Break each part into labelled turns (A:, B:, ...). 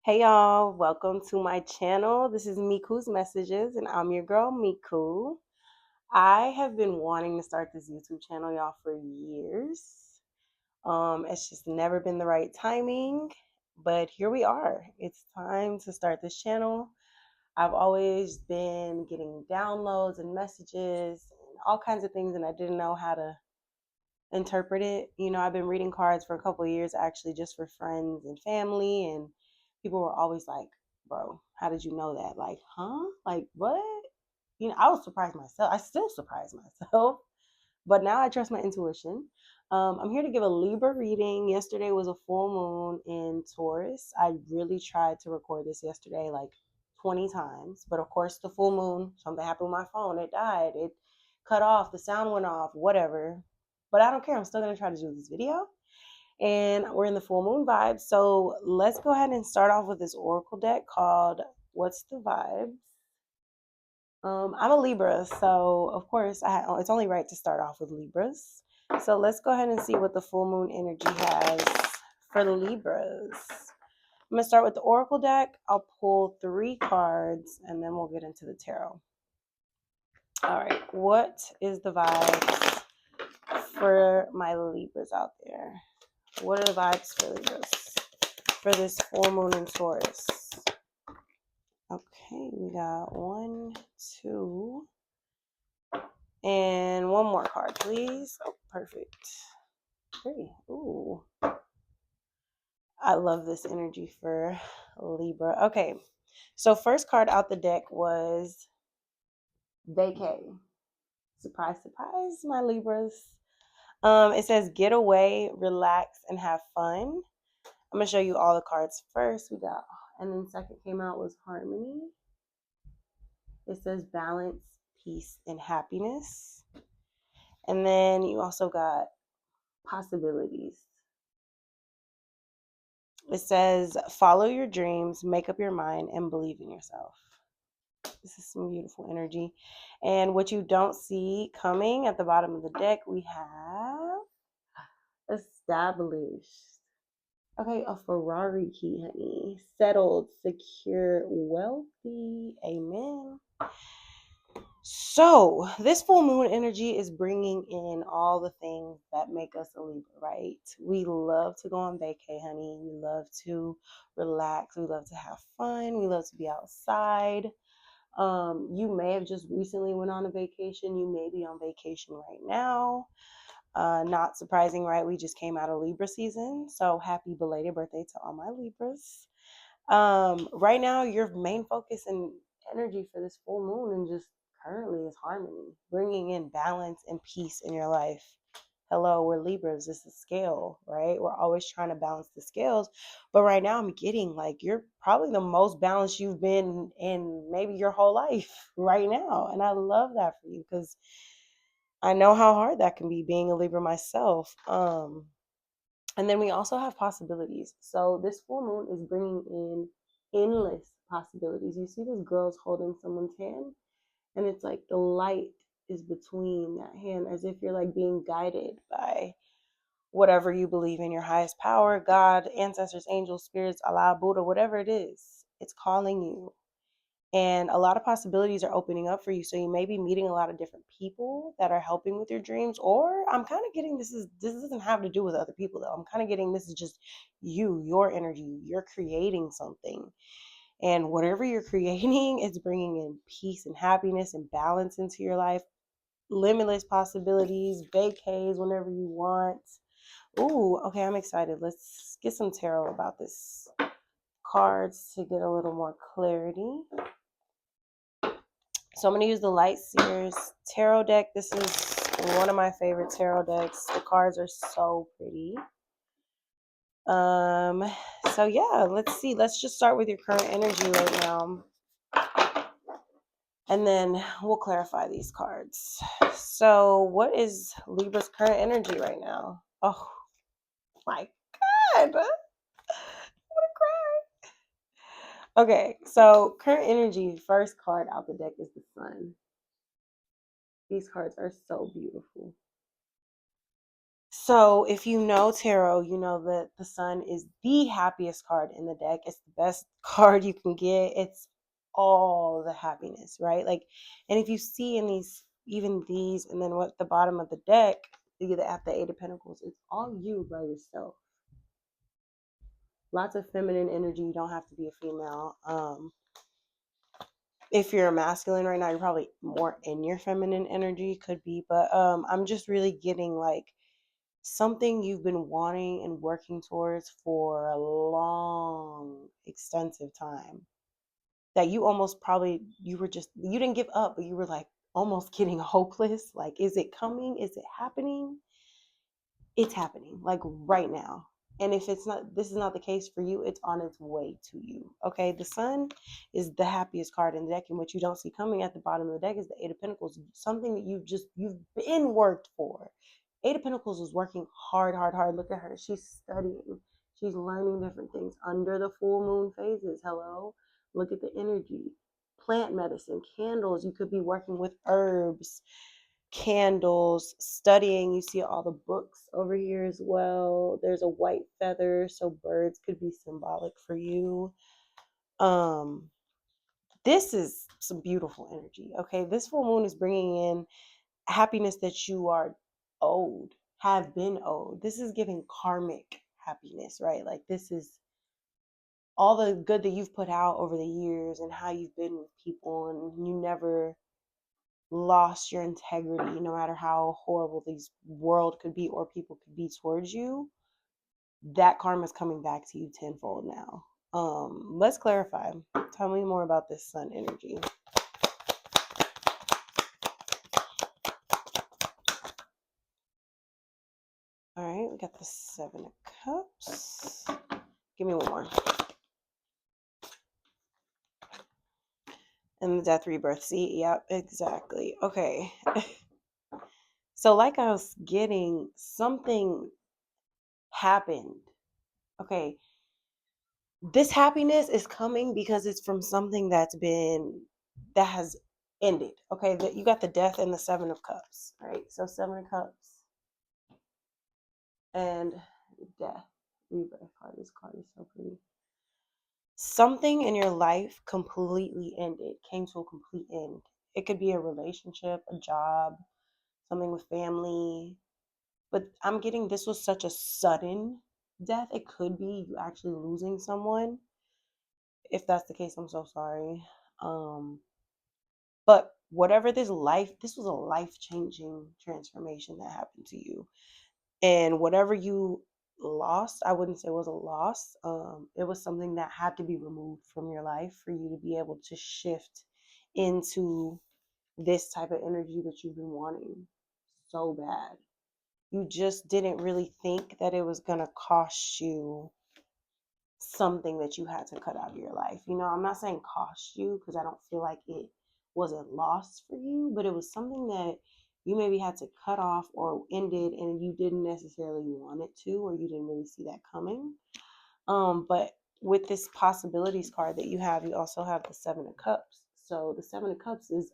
A: Hey y'all, welcome to my channel. This is Miku's Messages, and I'm your girl Miku. I have been wanting to start this YouTube channel, y'all, for years. It's just never been the right timing, but here we are. It's time to start this channel. I've always been getting downloads and messages and all kinds of things, and I didn't know how to interpret it. I've been reading cards for a couple of years, actually, just for friends and family, and people were always like, "Bro, how did you know that?" Like, huh? Like, what? I was surprised myself. I still surprise myself, but now I trust my intuition. I'm here to give a Libra reading. Yesterday was a full moon in Taurus. I really tried to record this yesterday like 20 times, but of course, the full moon, something happened with my phone. It died. It cut off. The sound went off, whatever. But I don't care. I'm still going to try to do this video. And we're in the full moon vibe. So let's go ahead and start off with this oracle deck called What's the Vibes? I'm a Libra, so of course it's only right to start off with Libras. So let's go ahead and see what the full moon energy has for the Libras. I'm going to start with the oracle deck. I'll pull 3 cards and then we'll get into the tarot. All right, what is the vibes for my Libras out there? What are the vibes for Libras for this full moon in Taurus? Okay, we got 1, 2, and one more card, please. Oh, perfect. 3. Ooh. I love this energy for Libra. Okay, so first card out the deck was vacay. Surprise, surprise, my Libras. It says get away, relax, and have fun. I'm going to show you all the cards first. And then second came out was harmony. It says balance, peace, and happiness. And then you also got possibilities. It says follow your dreams, make up your mind, and believe in yourself. This is some beautiful energy. And what you don't see coming at the bottom of the deck, we have established. Okay, a Ferrari key, honey. Settled, secure, wealthy. Amen. So, this full moon energy is bringing in all the things that make us a Libra, right? We love to go on vacay, honey. We love to relax. We love to have fun. We love to be outside. You may have just recently went on a vacation. You may be on vacation right now. Not surprising, right? We just came out of Libra season. So, happy belated birthday to all my Libras. Right now, your main focus and energy for this full moon and just currently is harmony, bringing in balance and peace in your life. Hello, we're Libras. This is scale, right? We're always trying to balance the scales. But right now, I'm getting like you're probably the most balanced you've been in maybe your whole life right now. And I love that for you because I know how hard that can be being a Libra myself. And then we also have possibilities. So this full moon is bringing in endless possibilities. You see this girl's holding someone's hand, and it's like the light is between that hand as if you're like being guided by whatever you believe in, your highest power, God, ancestors, angels, spirits, Allah, Buddha, whatever it is. It's calling you. And a lot of possibilities are opening up for you. So you may be meeting a lot of different people that are helping with your dreams. Or I'm kind of getting this doesn't have to do with other people though. I'm kind of getting this is just you, your energy. You're creating something. And whatever you're creating is bringing in peace and happiness and balance into your life. Limitless possibilities, vacays whenever you want. Ooh, okay, I'm excited. Let's get some tarot about this cards to get a little more clarity. So I'm going to use the Light Seers Tarot deck. This is one of my favorite tarot decks. The cards are so pretty. So yeah, let's see. Let's just start with your current energy right now. And then we'll clarify these cards. So what is Libra's current energy right now? Oh my God. Okay, so current energy, first card out the deck is the Sun. These cards are so beautiful. So if you know tarot, you know that the sun is the happiest card in the deck. It's the best card you can get. It's all the happiness, right? Like, and if you see in these, even these, and then what the bottom of the deck, you at the Eight of Pentacles, it's all you by yourself. Lots of feminine energy. You don't have to be a female. If you're a masculine right now, you're probably more in your feminine energy, could be. But I'm just really getting like something you've been wanting and working towards for a long, extensive time. That you almost probably, you didn't give up, but you were like almost getting hopeless. Like, is it coming? Is it happening? It's happening like right now. And if it's not, this is not the case for you, it's on its way to you. Okay, the sun is the happiest card in the deck, and what you don't see coming at the bottom of the deck is the Eight of Pentacles, something that you've been worked for. Eight of Pentacles is working hard, hard, hard. Look at her, she's studying, she's learning different things under the full moon phases. Hello, look at the energy. Plant medicine, candles, you could be working with herbs, candles, studying. You see all the books over here as well. There's a white feather, so birds could be symbolic for you. This is some beautiful energy. Okay, this full moon is bringing in happiness that you are owed, have been owed. This is giving karmic happiness, right? Like, this is all the good that you've put out over the years and how you've been with people, and you never lost your integrity, no matter how horrible this world could be or people could be towards you. That karma is coming back to you tenfold now. Let's clarify. Tell me more about this sun energy. All right, we got the Seven of Cups. Give me one more. And the Death Rebirth. See, yep, exactly. Okay. So like I was getting, something happened. Okay. This happiness is coming because it's from something that has ended. Okay. You got the Death and the Seven of Cups, right? So Seven of Cups and Death. Rebirth card. This card is so pretty. Something in your life completely ended, came to a complete end. It could be a relationship, a job, something with family. But I'm getting, this was such a sudden death. It could be you actually losing someone. If that's the case, I'm so sorry. But whatever this was a life-changing transformation that happened to you. And whatever you lost, I wouldn't say it was a loss. It was something that had to be removed from your life for you to be able to shift into this type of energy that you've been wanting so bad. You just didn't really think that it was going to cost you something that you had to cut out of your life. You know, I'm not saying cost you, because I don't feel like it was a loss for you, but it was something that you maybe had to cut off or ended and you didn't necessarily want it to, or you didn't really see that coming. But with this possibilities card that you have, you also have the Seven of Cups. So the Seven of Cups is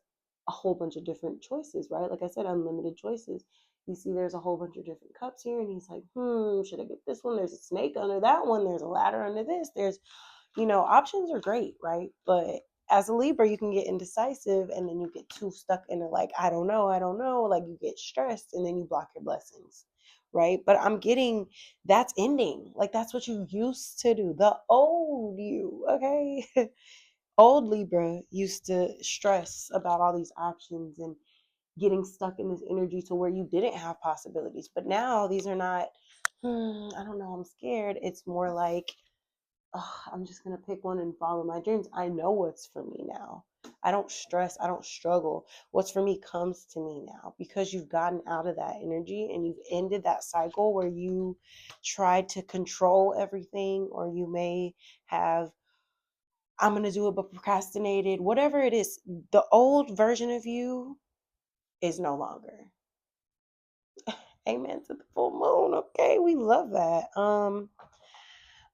A: a whole bunch of different choices, right? Like I said, unlimited choices. You see there's a whole bunch of different cups here, and he's like, should I get this one? There's a snake under that one. There's a ladder under this. There's, options are great, right? But as a Libra, you can get indecisive, and then you get too stuck in it, like, I don't know. Like, you get stressed, and then you block your blessings, right? But I'm getting, that's ending. Like, that's what you used to do. The old you, okay? Old Libra used to stress about all these options and getting stuck in this energy to where you didn't have possibilities. But now these are not, I don't know, I'm scared. It's more like, I'm just going to pick one and follow my dreams. I know what's for me now. I don't stress. I don't struggle. What's for me comes to me now, because you've gotten out of that energy and you've ended that cycle where you tried to control everything, or you may have, I'm going to do it, but procrastinated. Whatever it is, the old version of you is no longer. Amen to the full moon. Okay, we love that.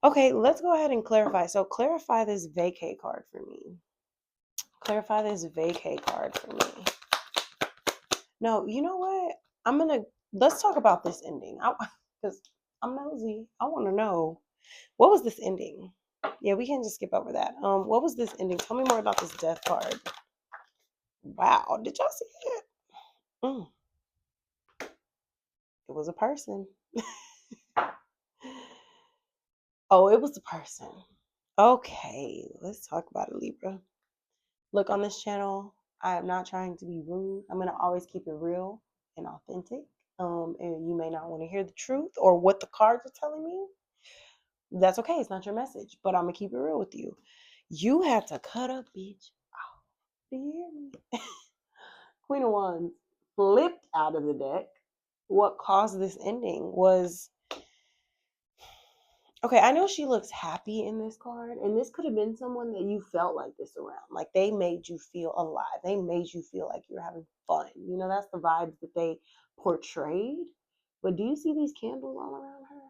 A: Okay, let's go ahead and clarify. So clarify this vacay card for me. Clarify this vacay card for me. No, you know what? I'm gonna let's talk about this ending. Because I'm nosy. I want to know, what was this ending? Yeah, we can just skip over that. What was this ending? Tell me more about this death card. Wow, did y'all see it? Mm, it was a person. Oh, it was a person. Okay, let's talk about it, Libra. Look, on this channel, I am not trying to be rude. I'm gonna always keep it real and authentic. And you may not want to hear the truth or what the cards are telling me. That's okay. It's not your message, but I'm gonna keep it real with you. You had to cut a bitch off. Do you hear me? Queen of Wands flipped out of the deck. What caused this ending was, okay, I know she looks happy in this card, and this could have been someone that you felt like this around. Like they made you feel alive. They made you feel like you're having fun. You know, that's the vibes that they portrayed. But do you see these candles all around her?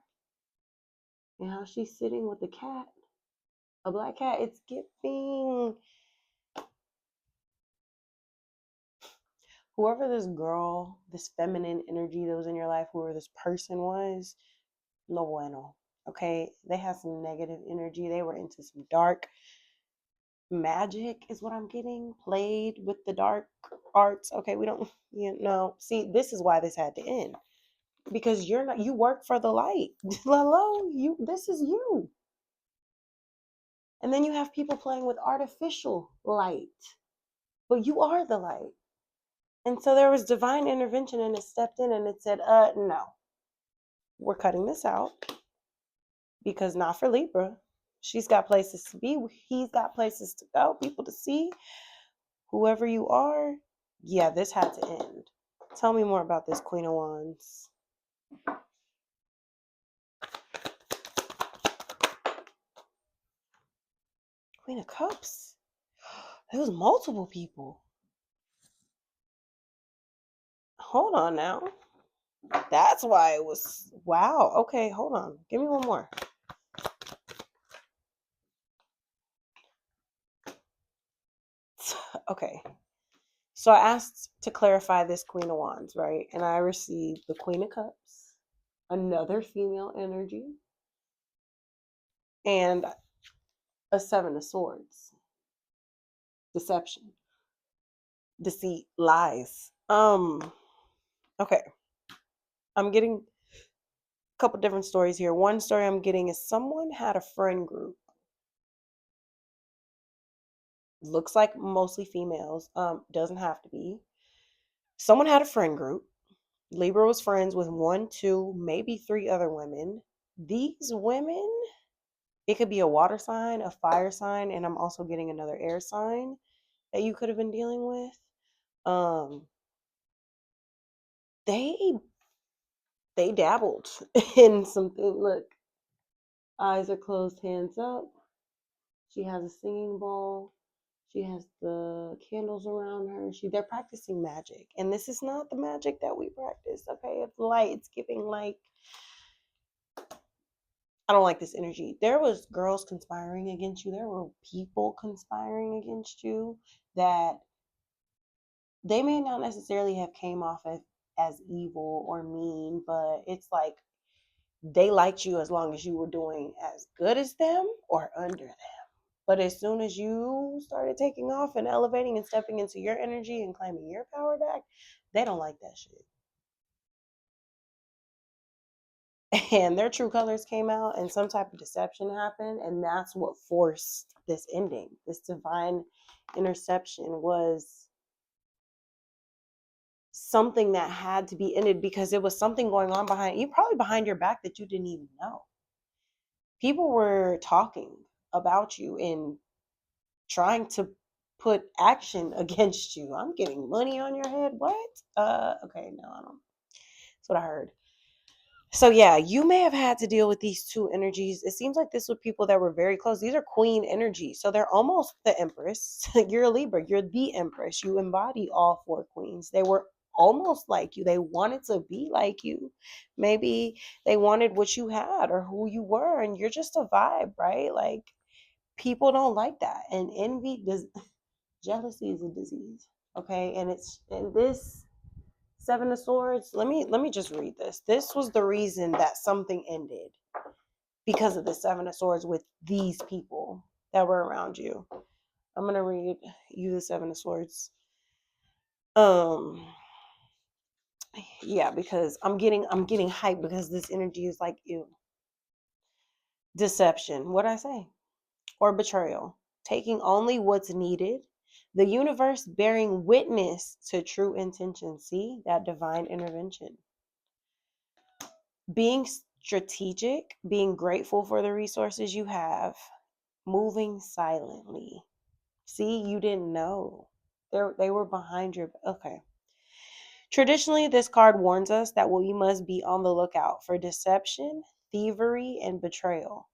A: And how she's sitting with the cat, a black cat? It's giving whoever this girl, this feminine energy that was in your life, whoever this person was, no bueno. Okay, they had some negative energy. They were into some dark magic, is what I'm getting. Played with the dark arts. Okay, we don't, you know. See, this is why this had to end, because you're not. You work for the light. Hello, you. This is you. And then you have people playing with artificial light, but you are the light. And so there was divine intervention, and it stepped in and it said, no, we're cutting this out, because not for Libra. She's got places to be. He's got places to go, people to see. Whoever you are, yeah, this had to end. Tell me more about this Queen of Wands. Queen of Cups. There was multiple people. Hold on now. That's why it was, wow. Okay, hold on. Give me one more. Okay. So I asked to clarify this Queen of Wands, right? And I received the Queen of Cups, another female energy, and a Seven of Swords. Deception, deceit, lies. Okay. I'm getting a couple different stories here. One story I'm getting is someone had a friend group. Looks like mostly females. Doesn't have to be. Someone had a friend group. Libra was friends with one, two, maybe three other women. These women, it could be a water sign, a fire sign, and I'm also getting another air sign that you could have been dealing with. They dabbled in something. Look, eyes are closed, hands up. She has a singing bowl. She has the candles around her. They're practicing magic. And this is not the magic that we practice, okay? It's light. It's giving like, I don't like this energy. There was girls conspiring against you. There were people conspiring against you that they may not necessarily have came off as evil or mean, but it's like they liked you as long as you were doing as good as them or under them. But as soon as you started taking off and elevating and stepping into your energy and claiming your power back, they don't like that shit. And their true colors came out and some type of deception happened. And that's what forced this ending. This divine interception was something that had to be ended because it was something going on behind you, probably behind your back, that you didn't even know. People were talking about you and trying to put action against you. I'm getting money on your head. What? Okay, no, I don't. That's what I heard. So yeah, you may have had to deal with these two energies. It seems like this were people that were very close. These are queen energies. So they're almost the empress. You're a Libra. You're the empress. You embody all four queens. They were almost like you. They wanted to be like you. Maybe they wanted what you had or who you were, and you're just a vibe, right? Like people don't like that. And envy does jealousy is a disease. Okay. And it's, and this Seven of Swords. Let me just read this. This was the reason that something ended because of the Seven of Swords with these people that were around you. I'm gonna read you the Seven of Swords. Yeah, because I'm getting hyped because this energy is like ew. Deception. What'd I say? Or betrayal. Taking only what's needed. The universe bearing witness to true intention. See that divine intervention. Being strategic, being grateful for the resources you have, moving silently. See, you didn't know. They were behind your okay. Traditionally, this card warns us that we must be on the lookout for deception, thievery, and betrayal.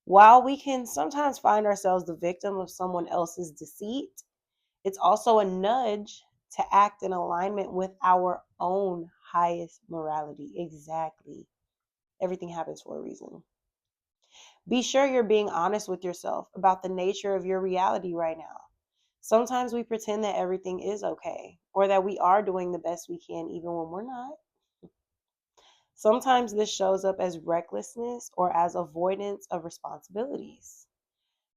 A: While we can sometimes find ourselves the victim of someone else's deceit, it's also a nudge to act in alignment with our own highest morality. Exactly. Everything happens for a reason. Be sure you're being honest with yourself about the nature of your reality right now. Sometimes we pretend that everything is okay or that we are doing the best we can even when we're not. Sometimes this shows up as recklessness or as avoidance of responsibilities.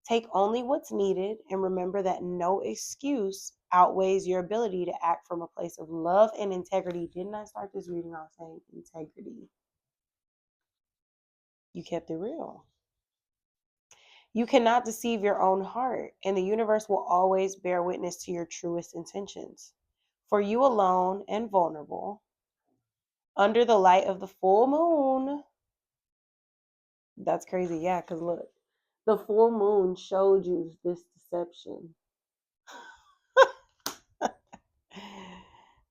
A: Take only what's needed and remember that no excuse outweighs your ability to act from a place of love and integrity. Didn't I start this reading off saying integrity? You kept it real. You cannot deceive your own heart, and the universe will always bear witness to your truest intentions. For you alone and vulnerable, under the light of the full moon. That's crazy, yeah, because look, the full moon showed you this deception.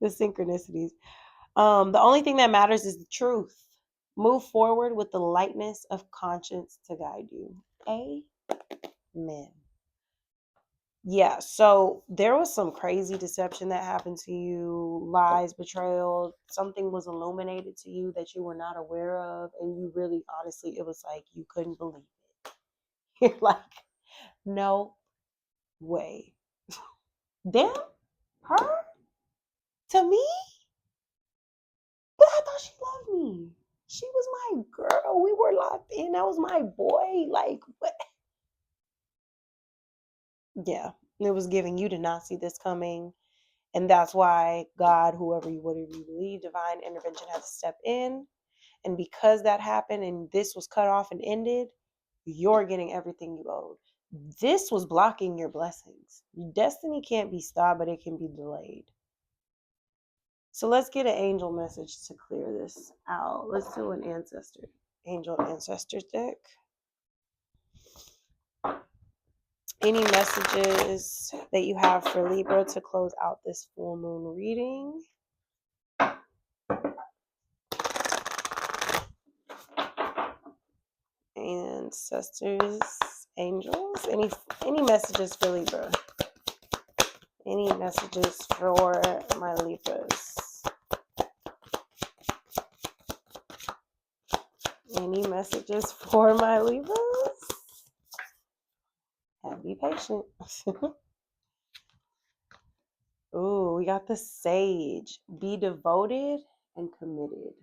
A: The synchronicities. The only thing that matters is the truth. Move forward with the lightness of conscience to guide you. Amen. Yeah, so there was some crazy deception that happened to you, lies, betrayal. Something was illuminated to you that you were not aware of, and you really, honestly, it was like you couldn't believe it. You're like, no way. Them? Her? To me? But I thought she loved me. She was my girl. We were locked in. That was my boy. Like, what? Yeah, it was giving. You did not see this coming. And that's why God, whatever you believe, divine intervention had to step in. And because that happened and this was cut off and ended, you're getting everything you owed. This was blocking your blessings. Destiny can't be stopped, but it can be delayed. So let's get an angel message to clear this out. Let's do an angel ancestor deck. Any messages that you have for Libra to close out this full moon reading? Ancestors, angels, any messages for Libra? Any messages for my Libras? Any messages for my Libras? Be patient. Ooh, we got the Sage. Be devoted and committed.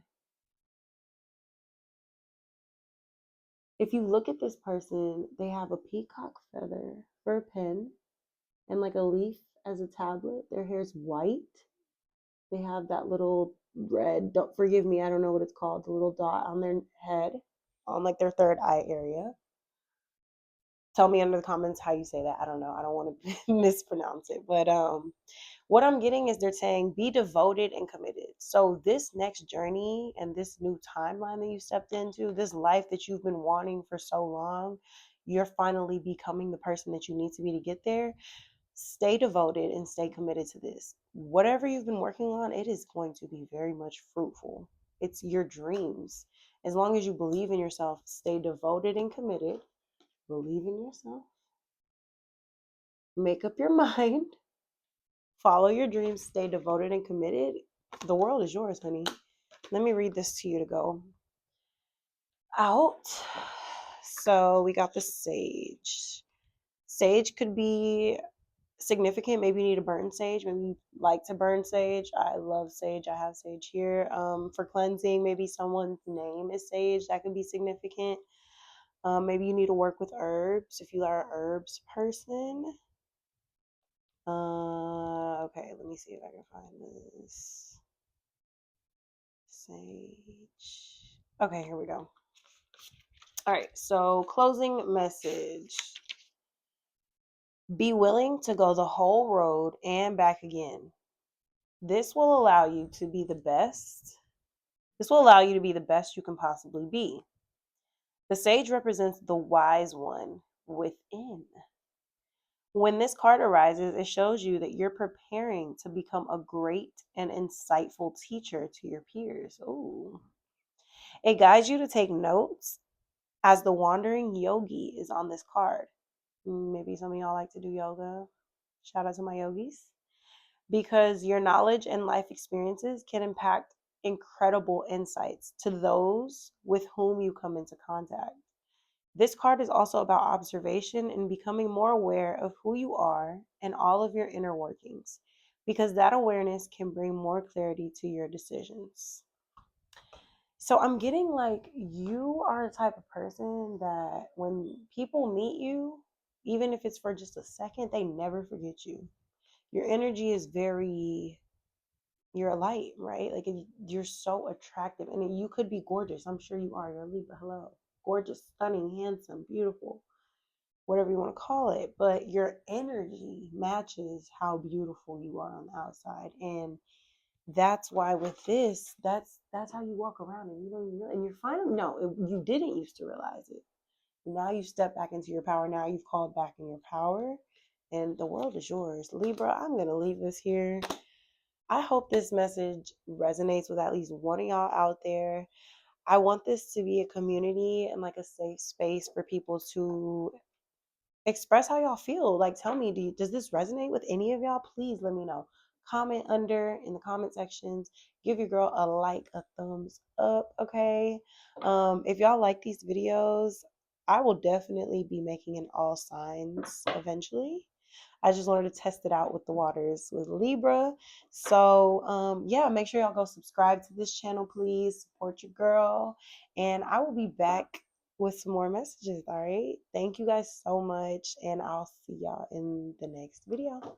A: If you look at this person, they have a peacock feather for a pen and like a leaf as a tablet. Their hair's white. They have that little red, don't forgive me, I don't know what it's called, the little dot on their head, on like their third eye area. Tell me under the comments how you say that. I don't know. I don't want to mispronounce it. But what I'm getting is they're saying be devoted and committed. So this next journey and this new timeline that you stepped into, this life that you've been wanting for so long, you're finally becoming the person that you need to be to get there. Stay devoted and stay committed to this. Whatever you've been working on, it is going to be very much fruitful. It's your dreams. As long as you believe in yourself, stay devoted and committed. Believe in yourself. Make up your mind. Follow your dreams. Stay devoted and committed. The world is yours, honey. Let me read this to you to go out. So we got the Sage. Sage could be significant. Maybe you need to burn sage. Maybe you like to burn sage. I love sage. I have sage here. For cleansing, maybe someone's name is sage. That could be significant. Maybe you need to work with herbs if you are an herbs person. Okay, let me see if I can find this. Sage. Okay, here we go. All right, so closing message. Be willing to go the whole road and back again. This will allow you to be the best. This will allow you to be the best you can possibly be. The sage represents the wise one within. When this card arises, it shows you that you're preparing to become a great and insightful teacher to your peers. Ooh. It guides you to take notes as the wandering yogi is on this card. Maybe some of y'all like to do yoga. Shout out to my yogis. Because your knowledge and life experiences can impact incredible insights to those with whom you come into contact. This card is also about observation and becoming more aware of who you are and all of your inner workings, because that awareness can bring more clarity to your decisions. So I'm getting like you are the type of person that when people meet you, even if it's for just a second, they never forget you. Your energy is very, you're a light, right? Like you're so attractive, and you could be gorgeous. I'm sure you are. You're a Libra. Hello, gorgeous, stunning, handsome, beautiful, whatever you want to call it. But your energy matches how beautiful you are on the outside, and that's why with this, that's how you walk around, and you don't even realize, and you're finally you didn't used to realize it. Now you step back into your power. Now you've called back in your power, and the world is yours, Libra. I'm gonna leave this here. I hope this message resonates with at least one of y'all out there. I want this to be a community and like a safe space for people to express how y'all feel. Like, tell me, does this resonate with any of y'all? Please let me know. Comment under in the comment sections. Give your girl a like, a thumbs up, okay? If y'all like these videos, I will definitely be making an all signs eventually. I just wanted to test it out with the waters with Libra. So, yeah, make sure y'all go subscribe to this channel, please. Support your girl. And I will be back with some more messages, all right? Thank you guys so much, and I'll see y'all in the next video.